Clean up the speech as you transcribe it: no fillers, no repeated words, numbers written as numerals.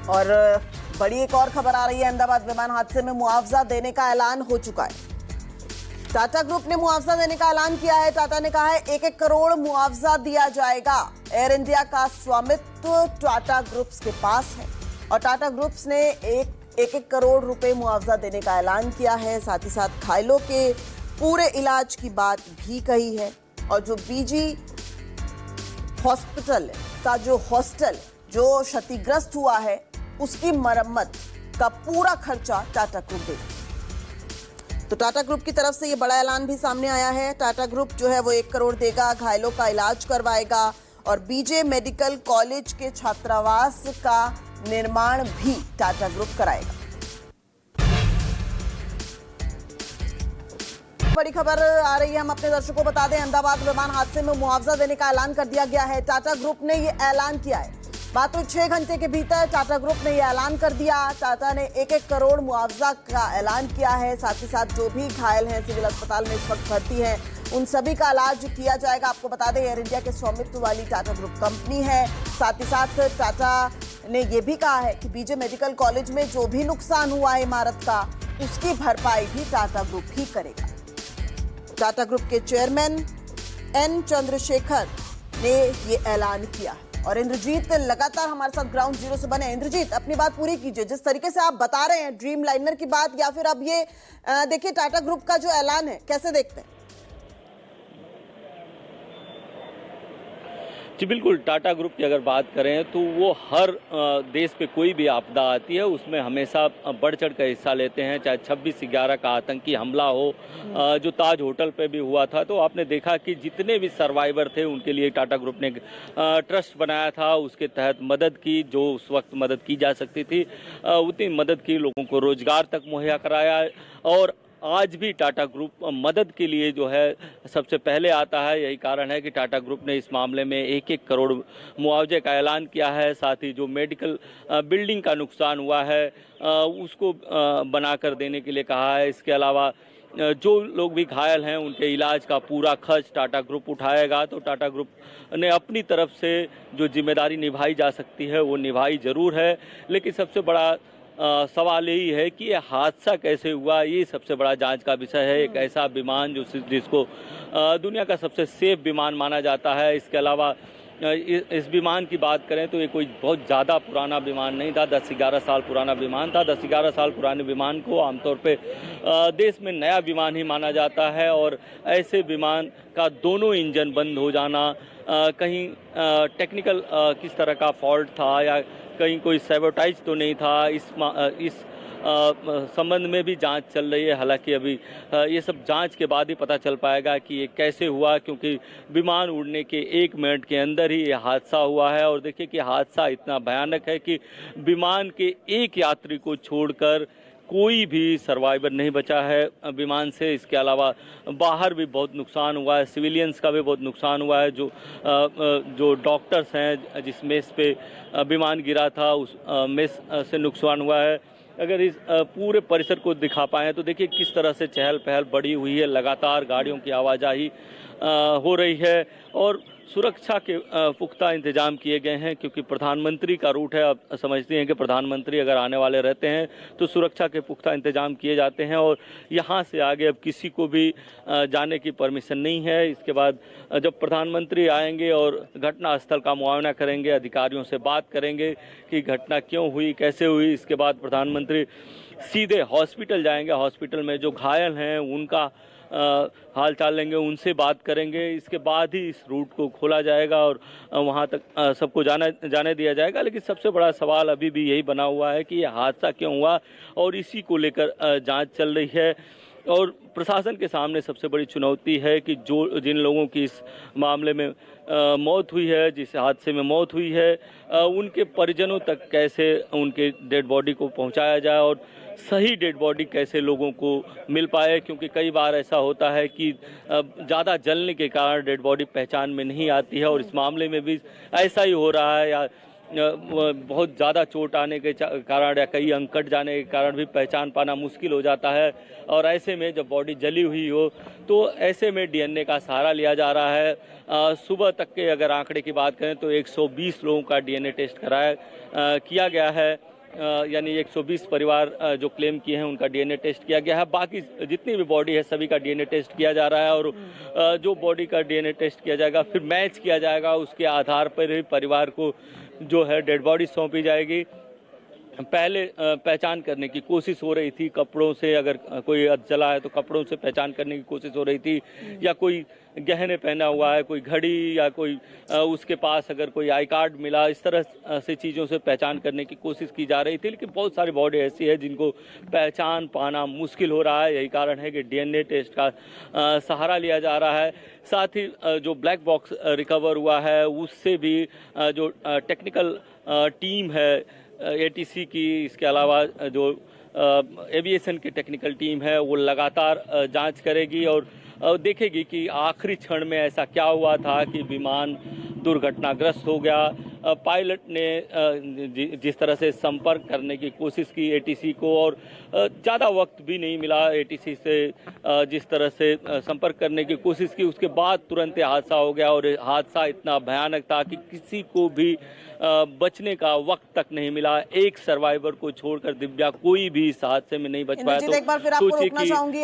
और बड़ी एक और खबर आ रही है, अहमदाबाद विमान हादसे में मुआवजा देने का ऐलान हो चुका है। टाटा ग्रुप ने मुआवजा देने का ऐलान किया है। टाटा ने कहा है 1-1 करोड़ मुआवजा दिया जाएगा। एयर इंडिया का स्वामित्व टाटा ग्रुप्स के पास है और टाटा ग्रुप्स ने 1-1 करोड़ रुपए मुआवजा देने का ऐलान किया है। साथ ही साथ घायलों के पूरे इलाज की बात भी कही है और जो बीजी हॉस्पिटल का जो हॉस्टल जो क्षतिग्रस्त हुआ है उसकी मरम्मत का पूरा खर्चा टाटा ग्रुप देगा। तो टाटा ग्रुप की तरफ से ये बड़ा ऐलान भी सामने आया है। टाटा ग्रुप जो है वो 1 करोड़ देगा, घायलों का इलाज करवाएगा और बीजे मेडिकल कॉलेज के छात्रावास का निर्माण भी टाटा ग्रुप कराएगा। बड़ी खबर आ रही है, हम अपने दर्शकों को बता दें, अहमदाबाद विमान हादसे में मुआवजा देने का ऐलान कर दिया गया है। टाटा ग्रुप ने ये ऐलान किया है। मात्र 6 घंटे के भीतर टाटा ग्रुप ने यह ऐलान कर दिया। टाटा ने 1-1 करोड़ मुआवजा का ऐलान किया है। साथ ही साथ जो भी घायल हैं, सिविल अस्पताल में इस वक्त भर्ती हैं, उन सभी का इलाज किया जाएगा। आपको बता दें, एयर इंडिया के स्वामित्व वाली टाटा ग्रुप कंपनी है। साथ ही साथ टाटा ने यह भी कहा है कि बीजे मेडिकल कॉलेज में जो भी नुकसान हुआ है इमारत का, उसकी भरपाई भी टाटा ग्रुप ही करेगा। टाटा ग्रुप के चेयरमैन एन चंद्रशेखर ने ये ऐलान किया है। और इंद्रजीत लगातार हमारे साथ ग्राउंड जीरो से बने। इंद्रजीत, अपनी बात पूरी कीजिए। जिस तरीके से आप बता रहे हैं ड्रीम लाइनर की बात, या फिर अब ये देखिए टाटा ग्रुप का जो ऐलान है, कैसे देखते हैं? जी बिल्कुल, टाटा ग्रुप की अगर बात करें तो वो हर देश पे कोई भी आपदा आती है उसमें हमेशा बढ़ चढ़ कर हिस्सा लेते हैं। चाहे 26/11 का आतंकी हमला हो, जो ताज होटल पे भी हुआ था, तो आपने देखा कि जितने भी सर्वाइवर थे उनके लिए टाटा ग्रुप ने ट्रस्ट बनाया था। उसके तहत मदद की, जो उस वक्त मदद की जा सकती थी उतनी मदद की, लोगों को रोजगार तक मुहैया कराया। और आज भी टाटा ग्रुप मदद के लिए जो है सबसे पहले आता है। यही कारण है कि टाटा ग्रुप ने इस मामले में 1-1 करोड़ मुआवजे का ऐलान किया है। साथ ही जो मेडिकल बिल्डिंग का नुकसान हुआ है उसको बनाकर देने के लिए कहा है। इसके अलावा जो लोग भी घायल हैं उनके इलाज का पूरा खर्च टाटा ग्रुप उठाएगा। तो टाटा ग्रुप ने अपनी तरफ से जो जिम्मेदारी निभाई जा सकती है वो निभाई जरूर है। लेकिन सबसे बड़ा सवाल यही है कि ये हादसा कैसे हुआ, ये सबसे बड़ा जांच का विषय है। एक ऐसा विमान जिसको दुनिया का सबसे सेफ विमान माना जाता है। इसके अलावा इस विमान की बात करें तो ये कोई बहुत ज़्यादा पुराना विमान नहीं था, 10-11 साल पुराना विमान था। 10-11 साल पुराने विमान को आमतौर पे देश में नया विमान ही माना जाता है। और ऐसे विमान का दोनों इंजन बंद हो जाना, कहीं टेक्निकल किस तरह का फॉल्ट था या कहीं कोई सैबोटाइज तो नहीं था, इस संबंध में भी जांच चल रही है। हालांकि अभी ये सब जांच के बाद ही पता चल पाएगा कि ये कैसे हुआ, क्योंकि विमान उड़ने के 1 मिनट के अंदर ही ये हादसा हुआ है। और देखिए कि हादसा इतना भयानक है कि विमान के एक यात्री को छोड़कर कोई भी सर्वाइवर नहीं बचा है विमान से। इसके अलावा बाहर भी बहुत नुकसान हुआ है, सिविलियंस का भी बहुत नुकसान हुआ है। जो डॉक्टर्स हैं जिस मेस पे विमान गिरा था उस मेस से नुकसान हुआ है। अगर इस पूरे परिसर को दिखा पाएँ तो देखिए किस तरह से चहल पहल बढ़ी हुई है, लगातार गाड़ियों की आवाजाही हो रही है और सुरक्षा के पुख्ता इंतजाम किए गए हैं, क्योंकि प्रधानमंत्री का रूट है। आप समझते हैं कि प्रधानमंत्री अगर आने वाले रहते हैं तो सुरक्षा के पुख्ता इंतजाम किए जाते हैं और यहाँ से आगे अब किसी को भी जाने की परमिशन नहीं है। इसके बाद जब प्रधानमंत्री आएंगे और घटना स्थल का मुआयना करेंगे, अधिकारियों से बात करेंगे कि घटना क्यों हुई, कैसे हुई, इसके बाद प्रधानमंत्री सीधे हॉस्पिटल जाएंगे। हॉस्पिटल में जो घायल हैं उनका हाल चाल लेंगे, उनसे बात करेंगे। इसके बाद ही इस रूट को खोला जाएगा और वहां तक सबको जाने दिया जाएगा। लेकिन सबसे बड़ा सवाल अभी भी यही बना हुआ है कि यह हादसा क्यों हुआ और इसी को लेकर जांच चल रही है। और प्रशासन के सामने सबसे बड़ी चुनौती है कि जिन लोगों की इस मामले में मौत हुई है, जिस हादसे में मौत हुई है, उनके परिजनों तक कैसे उनके डेड बॉडी को पहुंचाया जाए और सही डेड बॉडी कैसे लोगों को मिल पाए। क्योंकि कई बार ऐसा होता है कि ज़्यादा जलने के कारण डेड बॉडी पहचान में नहीं आती है और इस मामले में भी ऐसा ही हो रहा है। या बहुत ज़्यादा चोट आने के कारण या कई अंग कट जाने के कारण भी पहचान पाना मुश्किल हो जाता है। और ऐसे में जब बॉडी जली हुई हो तो ऐसे में डीएनए का सहारा लिया जा रहा है। सुबह तक के अगर आंकड़े की बात करें तो 120 लोगों का डीएनए टेस्ट किया गया है यानी 120 परिवार जो क्लेम किए हैं उनका डीएनए टेस्ट किया गया है। बाकी जितनी भी बॉडी है सभी का डीएनए टेस्ट किया जा रहा है और जो बॉडी का डीएनए टेस्ट किया जाएगा फिर मैच किया जाएगा, उसके आधार पर ही परिवार को जो है डेड बॉडी सौंपी जाएगी। पहले पहचान करने की कोशिश हो रही थी कपड़ों से, अगर कोई जला है तो कपड़ों से पहचान करने की कोशिश हो रही थी, या कोई गहने पहना हुआ है, कोई घड़ी, या कोई उसके पास अगर कोई आई कार्ड मिला, इस तरह से चीज़ों से पहचान करने की कोशिश की जा रही थी। लेकिन बहुत सारी बॉडी ऐसी है जिनको पहचान पाना मुश्किल हो रहा है। यही कारण है कि डीएनए टेस्ट का सहारा लिया जा रहा है। साथ ही जो ब्लैक बॉक्स रिकवर हुआ है उससे भी जो टेक्निकल टीम है एटीसी की, इसके अलावा जो एविएशन की टेक्निकल टीम है वो लगातार जांच करेगी और देखेगी कि आखिरी क्षण में ऐसा क्या हुआ था कि विमान दुर्घटनाग्रस्त हो गया। पायलट ने जिस तरह से संपर्क करने की कोशिश की एटीसी को, और ज़्यादा वक्त भी नहीं मिला एटीसी से जिस तरह से संपर्क करने की कोशिश की, उसके बाद तुरंत हादसा हो गया। और हादसा इतना भयानक था कि किसी को भी बचने का वक्त तक नहीं मिला। एक सर्वाइवर को छोड़कर दिव्या कोई भी इस हादसे में नहीं बच पाया। एक बार फिर आपको रोकना चाहूंगी।